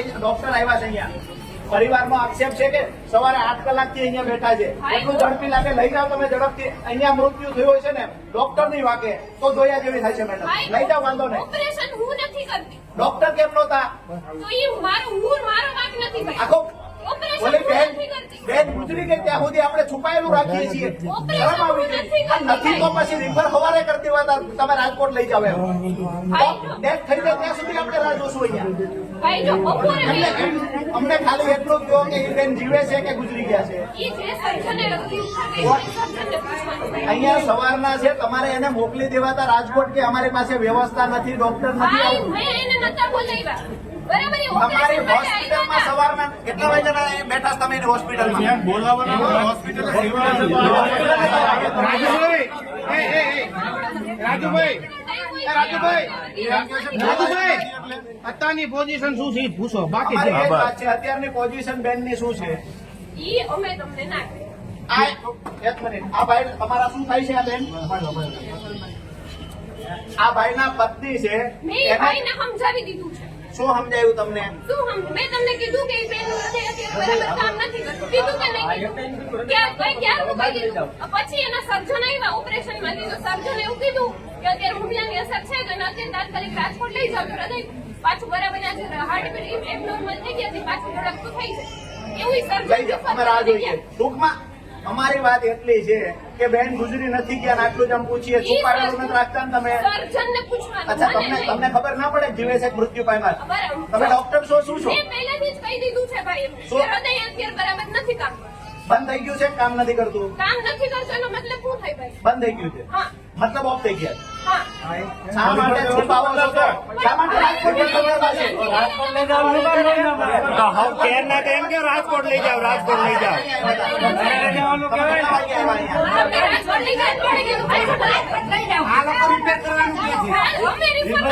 Doctor આવ્યા છે અહીંયા. પરિવારનો આક્ષેપ છે કે સવારે 8 કલાકથી અહીંયા બેઠા છે. એટલું ઝડપી લાગે લઈ જાઓ તમે ઝડપથી. અહીંયા મૃત્યુ થયું છે ને ડોક્ટર ની વાકે તો જોયા જેવી થાય છે મેડમ. લઈ જાઓ, વાંધો નહીં. ઓપરેશન હું નથી કરતી. ડોક્ટર કેમ નહોતા? તો એ મારો વાંક નથી ભાઈ. આખો ઓપરેશન બોલે બેન નથી કરતી. બેન ગુજરી ગઈ ત્યાં સુધી આપણે છુપાયેલું રાખીએ છીએ. ઓપરેશન શરમ આવી નથી જોઈએ. નથી તો પછી રિફર સવારે કરતી હોય તો તમે રાજકોટ લઈ જાવ એમ. ડેથ થઈ જાય ત્યાં સુધી આપણે રાહ જોશું અહીંયા. ભાઈ જો બપોરે અમને ખાલી એટલું જ કહો કે એ બેન જીવે છે કે ગુજરી ગયા છે. એ જે સર્જને લખ્યું છે એ સર્જનને પૂછવાનું. અહીંયા સવારના છે, તમારે એને મોકલી દેવાતા રાજકોટ કે અમારી પાસે વ્યવસ્થા નથી, ડોક્ટર નથી. ભાઈ મેં એને નતા બોલાવ્યા. બરાબર એ તમારી ઓપરેશન માટે હોસ્પિટલમાં સવારના કેટલા વાગ્યાના બેઠા તમે એની હોસ્પિટલમાં? બોલાવવાના હોસ્પિટલ રાજુભાઈ અત્યારની પોઝિશન શું છે પૂછો. બાકી અમારી એ જ વાત છે, અત્યારની પોઝિશન બેનની શું છે? ઈ અમે તમને ના કહીએ. એક મિનિટ, આ ભાઈ તમારા શું થાય છે? આ બેન આ ભાઈના પત્ની છે. મેં એ ભાઈને સમજાવી દીધું છે. શું સમજાયું તમને? મેં તમને કીધું કે બેન બરાબર કામ નથી કરતું. કીધું કે નહીં કીધું? ક્યારનું કહી દીધું. પછી એના સર્જન આવ્યા ઓપરેશન માં લીધું. સર્જન એવું કીધું કે અત્યારે હુમલાની અસર છે તો અત્યારે તાત્કાલિક રાજકોટ લઈ જાવ. હૃદય પાછું બરાબર હાર્ટબીટ એબનોર્મલ થઈ ગયા પાછું ધડકતું થઈ જાય એવું લઈ જાઓ, અમે રાહ જોઈએ. ટૂંકમાં અમારી વાત એટલી છે કે બેન ગુજરી નથી ગયા ને આટલું જ આમ પૂછીએ. છુપાડેલું નથી રાખતા ને તમે. સર્જનને પૂછવાનું. અચ્છા, તમને ખબર ના પડે જીવે છે કે મૃત્યુ પામ્યા? તમે ડોક્ટર છો શું છો? મેં પહેલેથી જ કહી દીધું છે ભાઈ એમને કે હૃદય અત્યારે બરાબર નથી કામ કરતું. બંધ થઈ ગયું છે, કામ નથી કરતું? કામ નથી કરતું એનો મતલબ શું થાય ભાઈ? બંધ થઈ ગયું છે, હા મતલબ ઓફ થઈ ગયા. હા શા માટે છુપાવો છો? શા માટે રાજકોટ લઈ જાવ? કેમ કે રાજકોટ લઈ જાવ, રાજકોટ લઈ જાવ. આપણે રાજકોટ લઈ જાય પડે કે ભાઈ રાજકોટ લઈ જાઓ. આ લોકો રિપેર કરવાનું કે છે. અમે રિપોર્ટ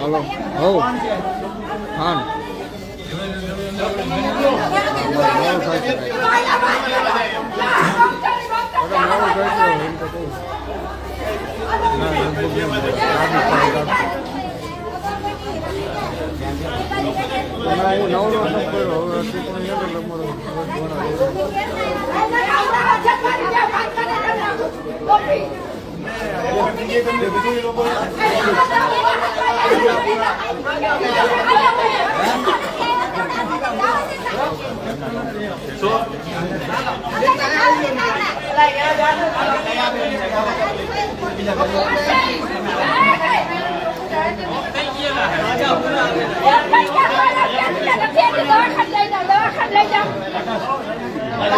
हेलो हो हाँ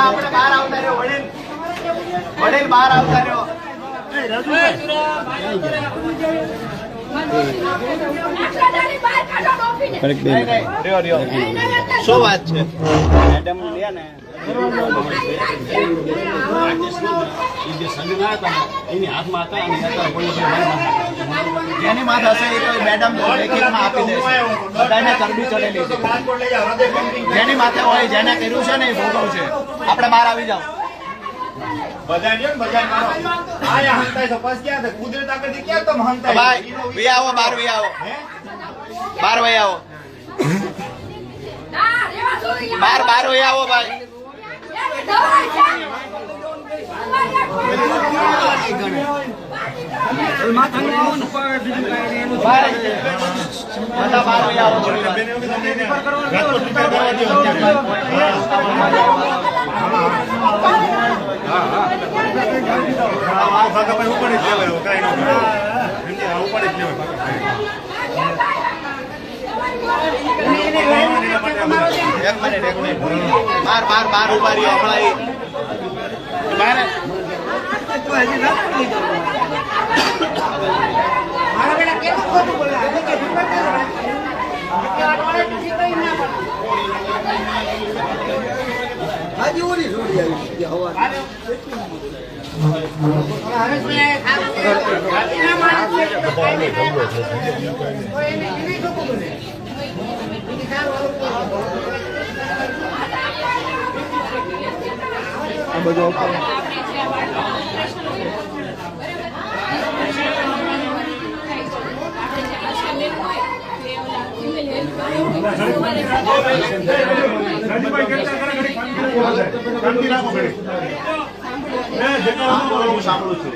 આપણે બહાર આવતા રહ્યો. વડીલ બહાર આવતા રહ્યો. શું વાત છે મેડમ? લે ને જેની માથે હશે એ તો મેડમ લેખિતમાં આપી દેશે. બધાને ચરબી ચડેલી છે. જેની માથે હોય, જેને કર્યું છે ને એ ભોગવશે. આપણે બહાર આવી જાવ. ભાઈ વી આવો, બહાર વી આવો, બહાર વહી આવો, બહાર વહી આવો ભાઈ. બધા બહાર વહી આવો. હા પાકા ભાઈ ઉપાડી જ લેવાય કાંઈ ન થાય ઉપાડી જ લેવાય બાર ઉભા રહ્યો હમણાં હું સાંભળું છું.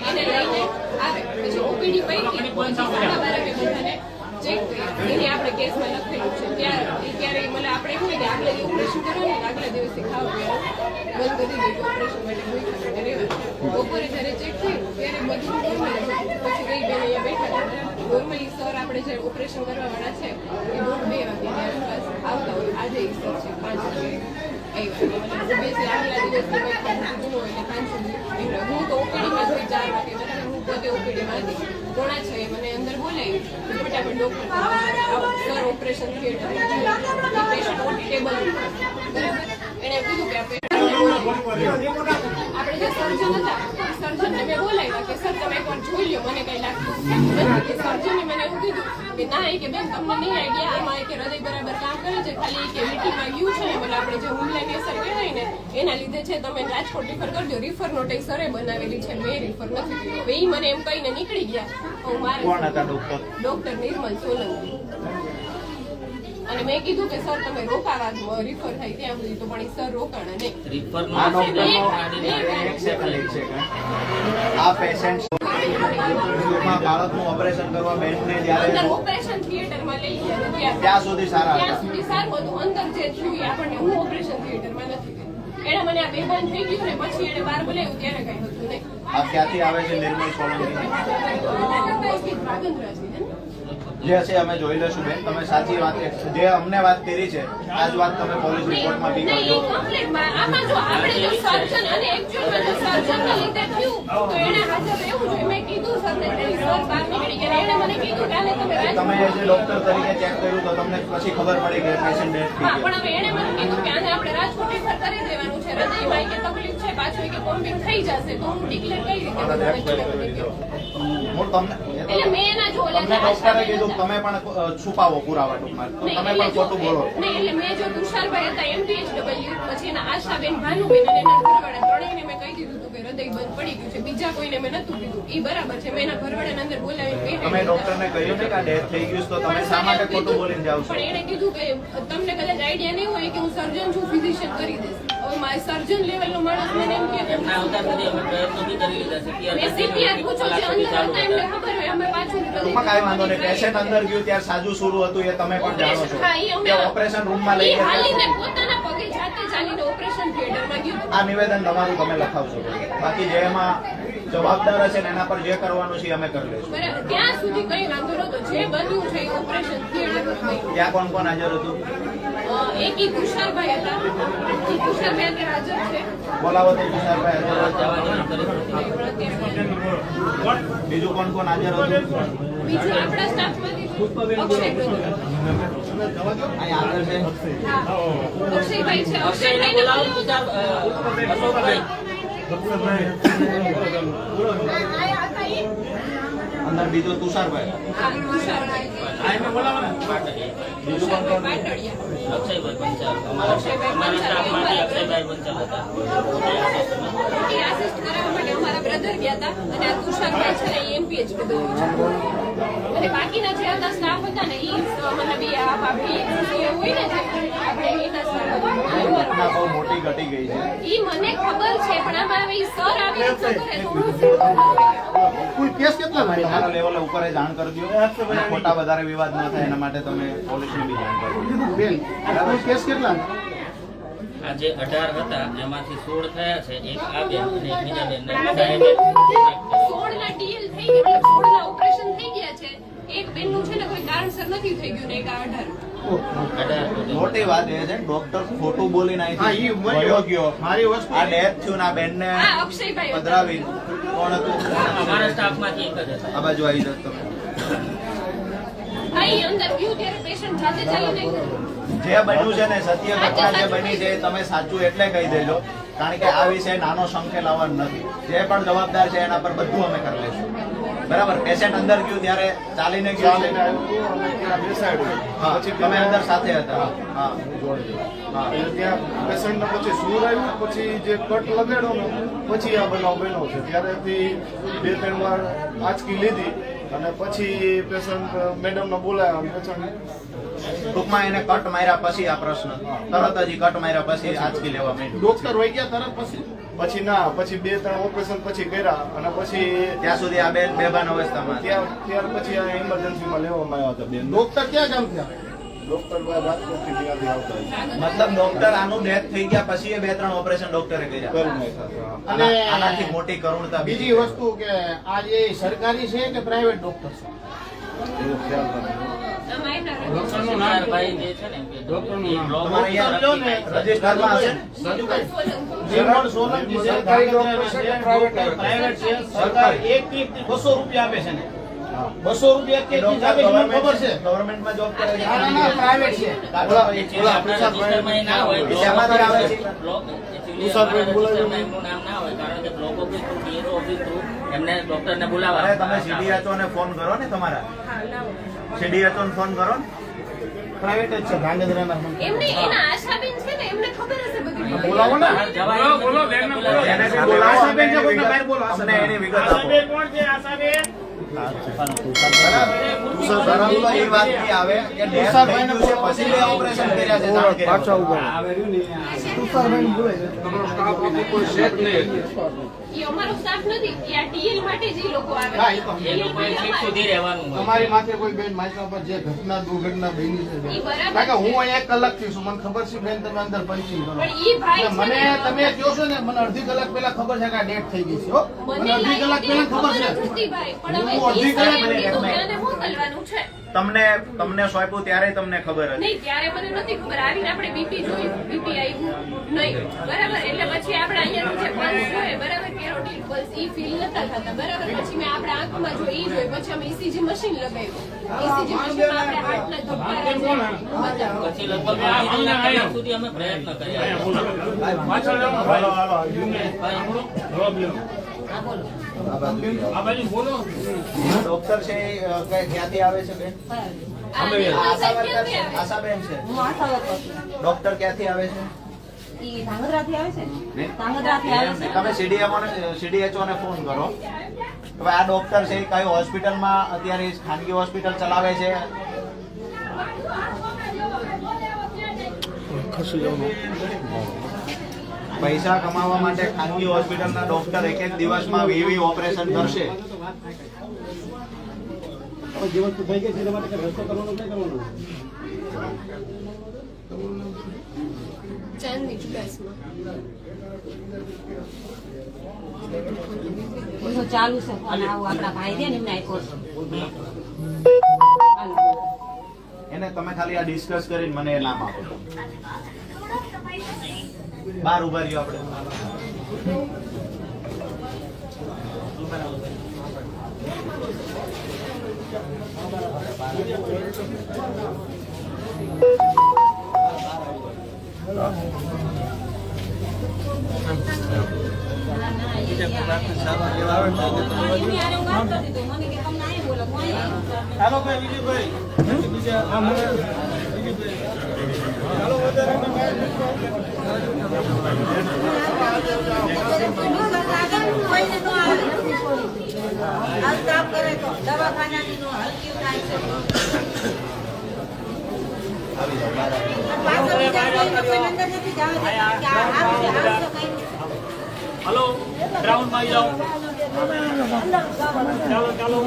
એને લઈને આવે પછી ઓપીડી પૈકી ચેક કરી એને આપણે કેસમાં લખેલું છે ત્યારે મને આપણે એવું કે આગલા દિવસે ઓપરેશન કરવાનું આગલા દિવસે ખાવા બંધ કરી દીધું ઓપરેશન માટે કોઈ ખબર રહેવાનું બપોરે જ્યારે ચેક થયું ત્યારે બધું પછી ગઈ બેન અહીંયા બેઠા નોર્મલી સર આપણે જે ઓપરેશન કરવા વાળા છે એ 1:30 વાગે આવતા હોય આજે સર છે 5 વાગે આગલા દિવસની કંઈક જૂનું હોય એટલે 5 સુધી હું તો ઓપીડીમાં જ 4 વાગે બરાબર હું પોતે ઓપીડીમાં હતી 5:30 મને અંદર બોલાવી ફટાફટ doctor sir operation theatre patient OT table બરાબર એને કીધું કે આપણે જે સર્જન હતા સર્જનને મેં બોલાવ્યા કે સર તમે એકવાર જોઈ લો મને કઈ લાગતું કે સર્જને મને એવું કીધું કે ના કે બેન તમને નહીં આઈડિયા આમાં કે હૃદય બરાબર કામ કરે છે ખાલી કે વીટીમાં ગયું છે એટલે આપણે જે હુમલાની અસર કહેવાય ને એના લીધે છે તમે રાજકોટ રિફર કરજો રિફર નોટ એ સરે બનાવેલી છે મેં રિફર નથી કર્યું હવે એ મને એમ કહીને નીકળી ગયા હું મારે કોણ હતા ડોક્ટર નિર્મલ સોલંકી અને મેં કીધું કે સર તમે રોકાવા રિફર થાય ત્યાં સુધી તો પણ સર રોકાણા નહીં આ પેશન્ટ બાળકનું ઓપરેશન કરવા બેનને જ્યારે ઓપરેશન થિયેટરમાં લઈ ગયા ત્યાં સુધી સારા હતા. ત્યાં સુધી સારું હતું અંદર જે થયું એ આપણને હું ઓપરેશન થિયેટરમાં નથી કર્યું એને મને આ બેભાન થઈ ગયું ને પછી એને બહાર બોલાવ્યું ત્યારે કઈ હતું નહીં આ ક્યાંથી આવે છે નિર્મલ સોલંકી જે હશે અમે જોઈ લેશું બેન તમે સાચી વાત જે અમને વાત કરી છે આ જ વાત તમે પોલીસ રિપોર્ટમાં બી કરજો. આમાં જો આપણે જો સર્જન અને એક્ચ્યુઅલમાં જો સર્જનને લીધે થયું તો એને હાજર રહેવું જોઈએ મેં કીધું સરને સર બહાર નીકળી ગયા એને મને કીધું કે આને તમે તમે એઝ એ ડોક્ટર તરીકે ચેક કર્યું તો તમને પછી ખબર પડી કે પેશન્ટ ડેથ થઈ હા પણ હવે એને મને કીધું કે આને આપણે રાજકોટ રિફર કરી દેવાનું છે હૃદયમાં કે તકલીફ છે પાછું કે પમ્પિંગ થઈ જશે તો હું ડિક્લેર કઈ રીતે હું તમને એટલે મેં એના જો ડોક્ટરે કીધું તમે પણ છુપાવો પુરાવા ટૂંકમાં તો તમે પણ ખોટું બોલો. નહીં એટલે મેં જો તુષારભાઈ હતા MPHW પછી એના આશાબેન ભાનુબેન અને એના ઘરવાળા ત્રણેયને મેં કહી દીધું હતું કે હૃદય બંધ પડી ગયું છે બીજા કોઈને મેં નતું કીધું એ બરાબર છે મેં એના ઘરવાળાને અંદર બોલાવીને તમે ડોક્ટરને કહ્યું ને કે આ ડેથ થઈ ગયું તો તમે શા માટે ખોટું બોલીને જાવ છો? પણ એને કીધું કે તમને કદાચ આઈડિયા નહીં હોય કે હું સર્જન છું ફિઝિશિયન કરી દઈશ હવે મારે સર્જન લેવલનો માણસ મને એમ કે મેં CPR પૂછો જે અંદર હતા એમને ખબર હોય અમે પાછું ટૂંકમાં કાંઈ વાંધો નહીં પેશન્ટ અંદર ગયું ત્યારે સાજું શરૂ હતું એ તમે પણ જાણો છો કે ઓપરેશન રૂમમાં લઈ ગયા હાલીને પોતાના પગે જાતે ચાલીને ઓપરેશન થિયેટરમાં ગયું આ નિવેદન તમારું તમે લખાવશો બાકી જે એમાં જવાબદાર હશે ને એના પર જે કરવાનું છે અમે કરી લઈશું. બરાબર ત્યાં સુધી કઈ વાંધો નતો જે બન્યું છે એ ઓપરેશન થિયેટરમાં ત્યાં કોણ કોણ હાજર હતું? એક ઈ તુષારભાઈ હતા ઈ તુષારભાઈ અત્યારે હાજર છે બોલાવો તો તુષારભાઈ હાજર હતા. બીજું કોણ કોણ હાજર હતું? બીજું આપણા સ્ટાફમાંથી અક્ષય બ્રધર અહીં આગળ છે હા અક્ષયભાઈ છે અક્ષયભાઈને અંદર બીજો તુષારભાઈ હા તુષારભાઈ બીજું કોણ કોણ? બ્રધર ગયા હતા અને આ તુષારભાઈ છે ને MPHW અને બાકીના જે હતા સ્ટાફ હતા ને ઈ મતલબ આ ભાભી હોય ને જે આપણે એના સ્ટાફ ઘટના બહુ મોટી ઘટી ગઈ છે. ઈ મને ખબર છે પણ આમાં હવે ઈ સર આવી રીતે કરે તો હું કોઈ કેસ કેટલા તમે તમારા લેવલે ઉપર જાણ કરી દો અને ખોટા વધારે વિવાદ ના થાય એના માટે તમે પોલીસને બી જાણ કરો. બેન કોઈ કેસ કેટલા આ જે 18 હતા એમાંથી 16 થયા છે. એક આ બેન અને એક બીજા બેન. 16 ના ડીએલ થઈ ગયા, મતલબ 16 ના ઓપરેશન થઈ ગયા છે. એક બેનનું છે ને કોઈ કારણસર નથી થઈ ગયું ને એક આ 18. મોટી વાત એ છે ડોક્ટર ખોટું બોલીને હા, ઈ અહીંથી મારી વયો ગયો. મારી વસ્તુ આ ડેથ થયું ને આ બેનને હા, અક્ષયભાઈ હતા. પધરાવી કોણ હતું? અમારા સ્ટાફમાંથી એક જ હતા. આ બાજુ આવી જતો તમે. ભાઈ અંદર ગયું ત્યારે પેશન્ટ જાતે ચાલીને જે બન્યું છે ને સત્ય ઘટના જે બની છે એ તમે સાચું એટલે કહી દેજો, કારણ કે આ વિષય નાનો શંકે લાવવાનો નથી. જે પણ જવાબદાર છે એના પર બધું અમે કરી લઈશું. બરાબર? પેશન્ટ અંદર ગયું ત્યારે ચાલીને ગયું છે. હા, તમે અંદર સાથે હતા. હા, એટલે ત્યાં પેશન્ટને પછી સૂર આવ્યું, પછી જે કટ લગાડ્યો ને પછી આ બનાવ બન્યો છે. ત્યારેથી 2-3 વાર આંચકી લીધી અને પછી પેશન્ટ મેડમને બોલાયા. પેશન્ટ ટૂંકમાં એને કટ માર્યા પછી આ પ્રશ્ન તરત જ ઈ કટ માર્યા પછી આંચકી લેવા માંડ્યું. ડોક્ટર વહી ગયા તરત પછી પછી ના, પછી 2-3 ઓપરેશન પછી કર્યા અને પછી ત્યાં સુધી આ બેન બેભાન અવસ્થામાં હતા. ત્યાર પછી આ ઇમરજન્સીમાં લેવામાં આવ્યા હતા બેન. ડોક્ટર ક્યાં કામ થયા? ડોક્ટર રાજકોટથી ત્યાંથી આવતા મતલબ ડોક્ટર આનું ડેથ થઈ ગયા પછી એ 2-3 ઓપરેશન ડોક્ટરે કર્યા. કરી નાખ્યા. અને આનાથી મોટી કરુણતા બીજી વસ્તુ કે આ જે સરકારી છે કે પ્રાઇવેટ ડોક્ટર છે? એવો ખ્યાલ નથી. ભાઈ જે છે ને એ બ્લોક તમારે અહીંયા રજિસ્ટરમાં હશે ને? જીવન સોલંકી છે, સરકારી ડોક્ટર છે કે પ્રાઇવેટ પ્રાઇવેટ છે. સરકાર એક એક 200 રૂપિયા આપે છે ને. 200 રૂપિયા એક એક આપે છે, મને ખબર છે. ગવર્મેન્ટમાં જોબ કરે છે. ના, ના, ના, પ્રાઇવેટ છે. આપણા રજિસ્ટરમાં એ ના હોય. શેમાંથી આવે છે? બ્લોક રજિસ્ટરમાં એમનું નામ ના હોય, કારણ કે block office through DNO office through એમને ડોક્ટરને અરે બોલાવવા. તમે CDHO ને ફોન કરો ને તમારા. CDHO ને ફોન કરો ને. પ્રાઇવેટ જ છે ગાંધીનગરના. એમને એના આશાબેન છે ને એમને ખબર હશે બધી બોલાવો ને. જવાય બોલો એને બી બોલાવો, આશાબેન છે, અમને કોઈને એની બહાર બોલો, વિગત- અમને એની વિગત આપો. બરાબર? એ વાત નહીં આવે કે death થઈ ગયું છે, પછી બે ઓપરેશન કર્યા છે, જાણ કર્યા. એ અમારો સ્ટાફ નથી, એ આ ડીએલ માટે જ ઈ લોકો આવે. હા, એ તો એ લોકોએ ઠીક સુધી રહેવાનું હોય. તમારી માથે કોઈ બેન માયકા પર જે ઘટના દુર્ઘટના બની છે ઈ બરાબર કારણ કે હું છે. અહીંયા 1 કલાકથી છું, મને ખબર છે બેન તમે અંદર પંચિંગ કરો પણ ઈ ભાઈ એટલે છે મને ને, તમે કહો છો ને મને અડધી કલાક પહેલા ખબર છે કે આ ડેટ થઈ ગઈ છે હો મને મને અડધી કલાક લાઈવ પહેલા ખબર ખબર છે જ હતી ભાઈ, પણ હું હવે અડધી ઈ કલાક સાહેબ પહેલા કીધું એક કે આને મોકલવાનું છે. તમને સોંપ્યું ત્યારે તમને ખબર હતી. નહીં, ત્યારે મને નથી ખબર. આવીને આપણે બીપી જોયું, બીપી આવ્યું નહીં, બરાબર? એટલે પછી આપણે અહીંયાથી જે પલ્સ જોઈએ, બરાબર, કેરોટીન પલ્સ, ઈ ફીલ નતા થતા, બરાબર? પછી મેં આપણે આંખમાં જોઈ, ઈ જોઈ, પછી અમે ECG મશીન લગાવ્યું. ECG મશીનમાં આપણે હાર્ટના ધબકારા છે, બતાવ્યું. પછી લગભગ 2 કલાક સુધી અમે પ્રયત્ન કર્યા. ડોક્ટર છે એ, ક્યાંથી આવે છે બેન? આ નિર્મલ સાહેબ ક્યાંથી આવે? આશાબેન છે. હું આશાવત છું. ડોક્ટર ક્યાંથી આવે છે? ઈ ધાંગધ્રાથી આવે છે ને? ને? ધાંગધ્રાથી આવે છે. તમે CDHO ને ફોન કરો. હવે આ ડોક્ટર છે એ કઈ હોસ્પિટલમાં અત્યારે ખાનગી હોસ્પિટલ ચલાવે છે? પૈસા કમાવા માટે ખાનગી હોસ્પિટલના ડોક્ટર એક દિવસમાં 20 ઓપરેશન કરશે. ચાંદની ચુડાસમાં. બધું ચાલુ છે ફોન આવું આપણા ભાઈ છે ને એમને આપ્યો છે. હાલો. એને તમે ખાલી આ ડિસ્કસ કરીને મને એ નામ આપો. બહાર ઉભા રહ્યો આપણે. એની હારે હું વાત કરતી હતી. મને કે તમને અહીં બોલો, હું અહીં આવ્યો. કોઈને નો આવે. આ કામ કરે તો દવાખાનાની નો હલકી થાય છે. પાછળ બીજા કોઈ અંદર નથી જવા દેતા કે આ આવશે કઈ નહીં. હલો ગ્રાઉન્ડ માં જાઓ ચાલો ચાલો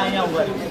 અહીંયા ઉભા રહ્યો.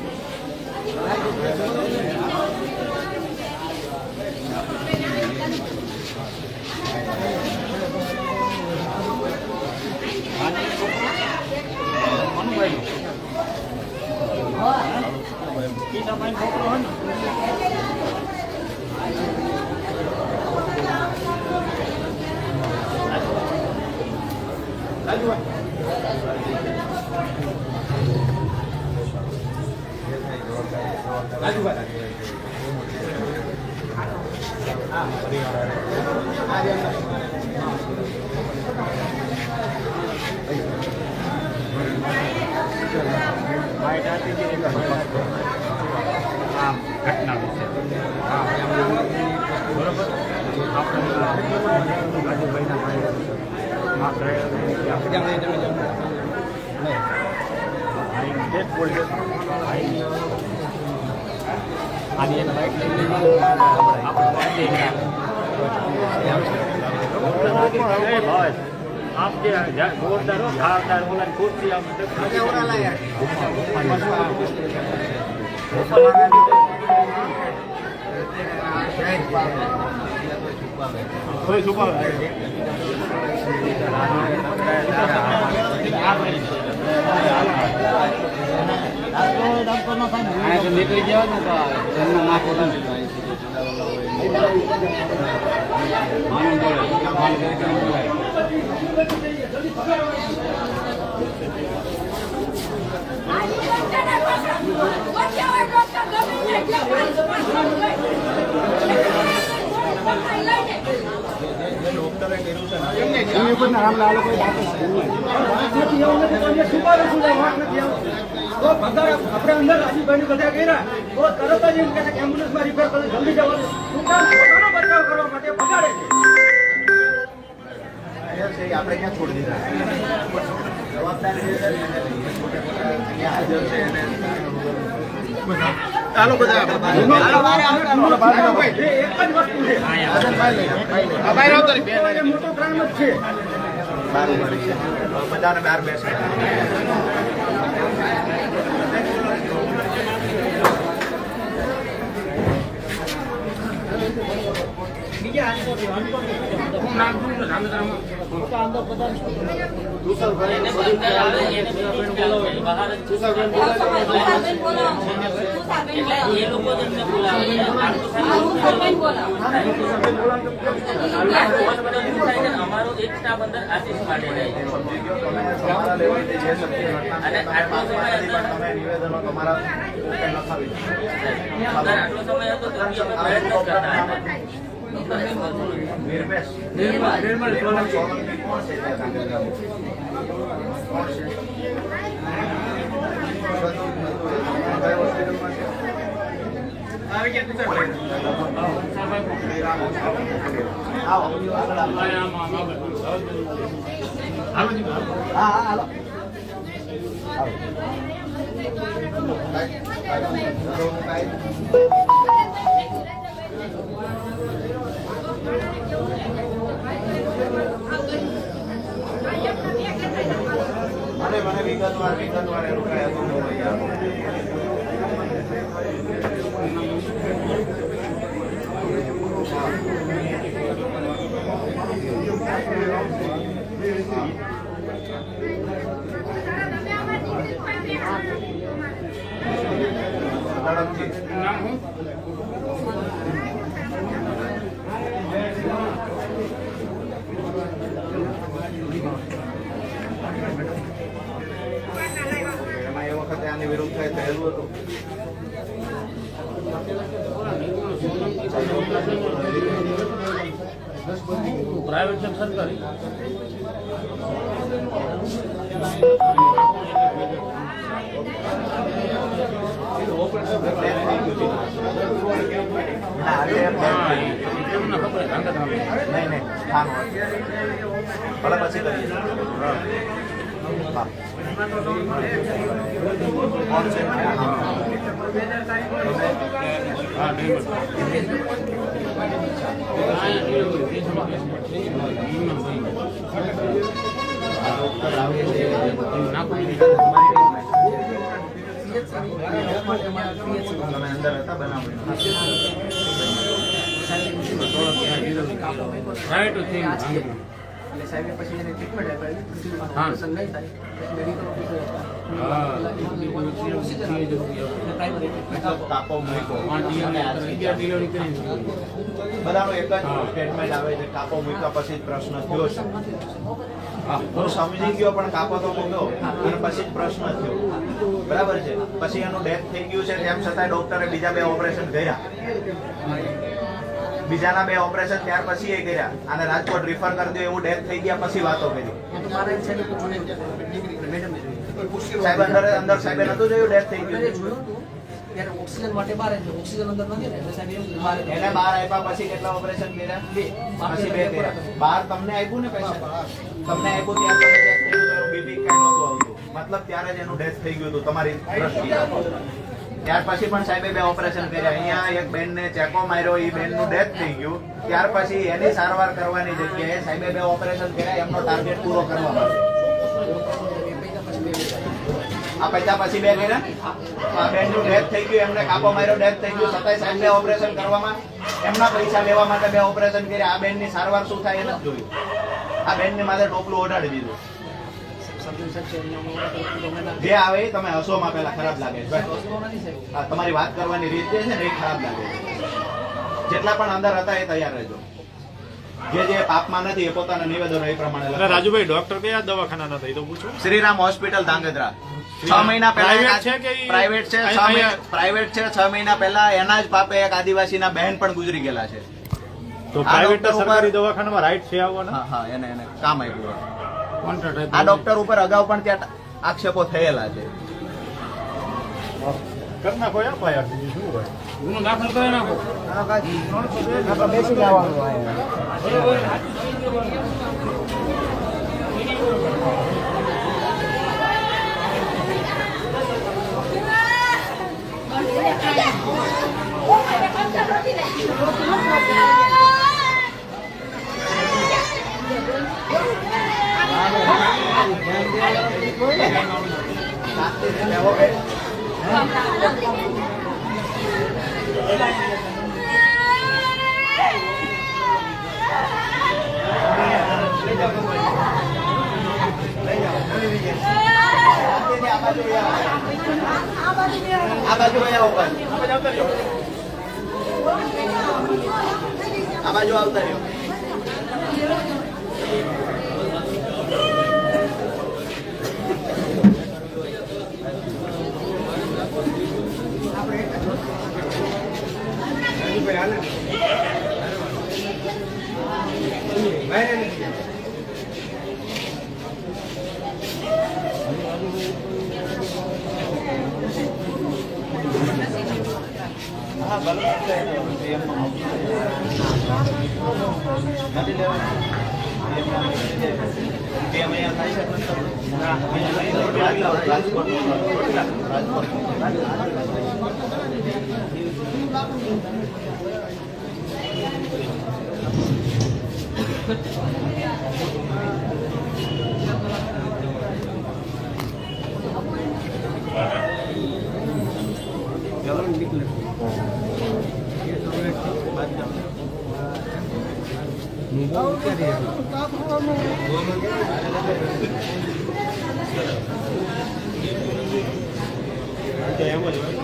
ઘટના વિશે બરોબર आप जोरदार हो धारदार बोला कुर्सी आप નીકળી જવાનું આપણે અંદર રાજીભાઈ બધા કર્યા તો તરત જ એમ કે એમ્બ્યુલન્સ માં રિપેર કરી જલ્દી જવાનું પોતાનો બચાવ કરવા માટે બગાડે છે આપણે ક્યાં છોડી દીધા જવાબદારી હાજર છે એને ચાલો બધા એક જ વસ્તુ છે મોટો ક્રાઇમ જ છે બધાને બહાર બેસે અમારો એક સ્ટાફ અંદર આશીષ માટે જાય અને આટલો સમય નિવેદનો તમારા આટલો સમય હતો તો પ્રયત્ન કરતા નિર્મલ સોલંકી મને વિગતવાર એનું કઈ હતું એમાં એ વખતે આની વિરુદ્ધ થાય થયેલું હતું પ્રાઇવેટ છે સરકારી નહીં ભલે પછી કરીએ તમે અંદર હતા બનાવીને Try to think. કાપો મૂક્યો બધાનો એક જ સ્ટેટમેન્ટ આવે છે કાપો મૂક્યા પછી જ પ્રશ્ન થયો છે હું સમજી ગયો પણ કાપો તો મૂક્યો અને પછી જ પ્રશ્ન થયો બરાબર છે પછી એનું ડેથ થઈ ગયું છે તેમ છતાં ડોક્ટરે બીજા 2 ઓપરેશન કર્યા બીજાના 2 ઓપરેશન ત્યાર પછી એ કર્યા અને રાજકોટ રિફર કરી દો એવું ડેથ થઈ ગયા પછી વાતો કરી સાહેબ અંદર સાહેબે નતું જોયું ડેથ થઈ ગયું ઓક્સિજન માટે બહાર ઓક્સિજન અંદર નથી ને એટલે સાહેબ એવું બહાર એને બહાર આપ્યા પછી કેટલા ઓપરેશન કર્યા પછી 2 કર્યા બહાર તમને આપ્યું ને પૈસા તમને આપ્યું ત્યારે તમે ચેક કર્યું તો બીપી કાંઈ નહોતું આવતું મતલબ ત્યારે જ એનું ડેથ થઈ ગયું હતું તમારી દ્રષ્ટિએ ત્યાર પછી પણ સાહેબે 2 ઓપરેશન કર્યા અહીંયા એક બેનને ચેકો માર્યો એ બેનનું ડેથ થઈ ગયું ત્યાર પછી એની સારવાર કરવાની જગ્યાએ સાહેબે 2 ઓપરેશન કર્યા એમનો ટાર્ગેટ પૂરો કરવા માટે આ પૈસા પછી 2 કર્યા આ બેનનું ડેથ થઈ ગયું એમને કાપો માર્યો ડેથ થઈ ગયું છતાંય સાહેબ 2 ઓપરેશન કરવામાં એમના પૈસા લેવા માટે 2 ઓપરેશન કર્યા આ બેનની સારવાર શું થાય એ નથી જોયું આ બેનને માથે ટોપલું ઓઢાડી દીધું જે આવે એ તમે હસોમાં પેલા ખરાબ લાગે છે તમારી વાત કરવાની રીત જે છે ને એ ખરાબ લાગે છે જેટલા પણ અંદર હતા એ તૈયાર રહેજો જે પાપમાં નથી એ પોતાના નિવેદનો એ પ્રમાણે લખે. રાજુભાઈ ડોક્ટર કયા દવાખાના હતા એ તો પૂછો. શ્રીરામ હોસ્પિટલ ધાંગધ્રા 6 મહિના પહેલા Private છે કે ઈ- પ્રાઇવેટ છે 6 મહિના પહેલા એના જ પાપે એક આદિવાસીના બહેન પણ ગુજરી ગયેલા છે તો આ પ્રાઇવેટ ડોક્ટર સરકારી ઉપર- દવાખાનામાં રાઈટ છે આવવાના હા એને કામ આપ્યું આ ડોક્ટર ઉપર અગાઉ પણ ત્યાં આક્ષેપો થયેલા છે કરી નાખો યાર ભાઈ બીજું શું હોય ગુનો દાખલ કરી નાખો આ બાજુ આવતા રહ્યો હા ભલે એમ જ હોય